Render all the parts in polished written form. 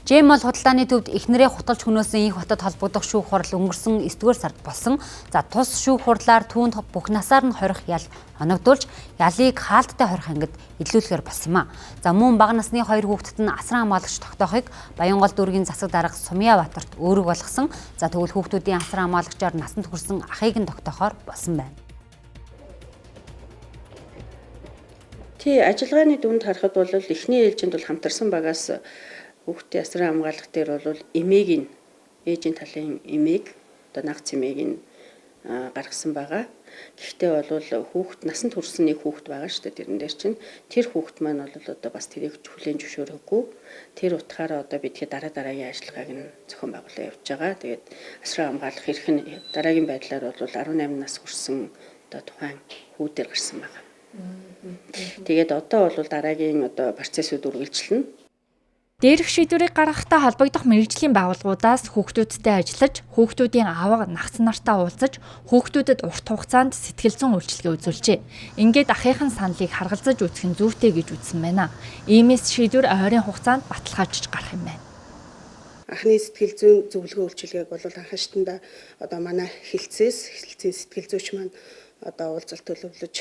ЖМ-ол худалдааны төвд эхнэрээ хутгалж хөнөөсөн их хотод холбогдох шүүх хурал өнгөрсөн 9-р сард болсон. За тус шүүх хурлаар түүнд бүх насаар нь хорих ял оногдуулж ялыг хаалттай хорих ангид илүүлэхээр болсон юм а. За мөн бага насны 2 хүүхэдт нь асран хамгаалагч тогтоохыг Баянгол дүүргийн засаг дарга Сумьявбаатарт өөрөг болгосон. За тэгвэл хүүхдүүдийн асран хамгаалагчаар насанд хүрсэн ахыг нь тогтоохоор болсон байна. Ажиллагааны дүнд харахад бол эхний ээлжинд бол хамтарсан багаас хүүхдийн асран хамгаалах дээр бол эмээг нь ээжийн талын эмээг одоо нагц эмээг нь гаргасан байгаа. Гэхдээ бол хүүхд насанд хүрсэн нэг хүүхд байгаа шүү дээ. Тэрэн дээр чинь тэр хүүхд маань бол одоо бас тэрийг хүлээн зөвшөөрөхгүй. Тэр утгаараа одоо бид дараагийн ажиллагааг нь зохион байгуулалт явуулж байгаа. Тэгээд асран хамгаалах эрх нь дараагийн байдлаар бол 18 нас хүрсэн одоо тухайн хүүдээр гарсан байгаа. Тэгээд одоо бол дараагийн одоо процессыг үргэлжлэнэ. Дээрх шийдвэрийг гаргахтай холбогдох мэргэжлийн байгууллагуудаас хүүхдүүдтэй ажиллаж, хүүхдүүдийн аав нагц нартаа уулзаж, хүүхдүүдэд урт хугацаанд сэтгэл зүйн үйлчилгээ үзүүлжээ. Ингээд ахыхын саналыг харгалзаж үзэх нь зүйтэй гэж үзсэн байна. Иймээс шийдвэр ойрын хугацаанд баталгаажиж гарах юм байна. Анхны сэтгэл зүйн зөвлөгөө үйлчилгээг бол анхан шатанда одоо манай хилцээний сэтгэл зүйч маань одоо уулзалт төлөвлөж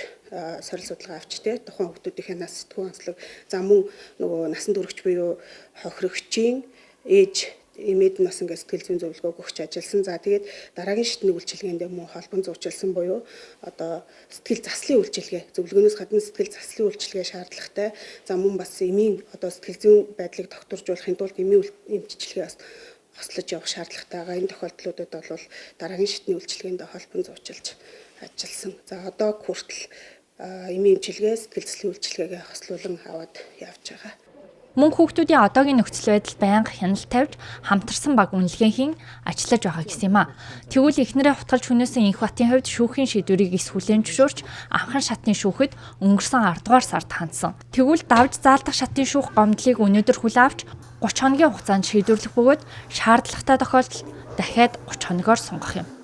сорил судалгаа авч тухайн хүүхдүүдийн нас сэтгүүн онцлог за мөн нөгөө насанд хүрэгч буюу хохирогчийн ээж эмээд нас ингээд сэтгэл зүйн зөвлөгөө өгч ажилласан. За тэгээд дараагийн шатны үйлчилгээнд мөн холбон зурчилсан буюу одоо сэтгэл заслын үйлчилгээ зөвлөгөөнөөс гадна сэтгэл заслын үйлчилгээ шаардлагатай. За мөн бас эмийн одоо сэтгэл зүйн байдлыг докторжуулахын тулд эмийн эмчилгээ бас хослож явах шаардлагатай байгаа. Энэ тохиолдлуудад бол дараагийн шатны үйлчилгээнд холбон зурчилж ажилласан. За одоо хүртэл эмийн эмчилгээ сэтгэл заслын үйлчилгээгээ хослуулан аваад явж байгаа. Мөн хүүхдүүдийн одоогийн нөхцөл байдал байнга хяналт тавьж хамтарсан баг үнэлгээхийн ажиллаж байгаа гэсэн юм а. Тэгвэл эхнэрээ хутгалж хөнөөсөн Инх батын хувьд шүүхийн шийдвэрийг эс хүлээн зөвшөөрч анхан шатны шүүхэд өнгөрсөн 10 дугаар сард хандсан. Тэгвэл давж заалдах шатны шүүх гомдлыг өнөөдөр хүлээн авч 30 хоногийн хугацаанд шийдвэрлэх бөгөөд шаардлагатай тохиолдолд дахиад 30 хоногоор сунгах юм.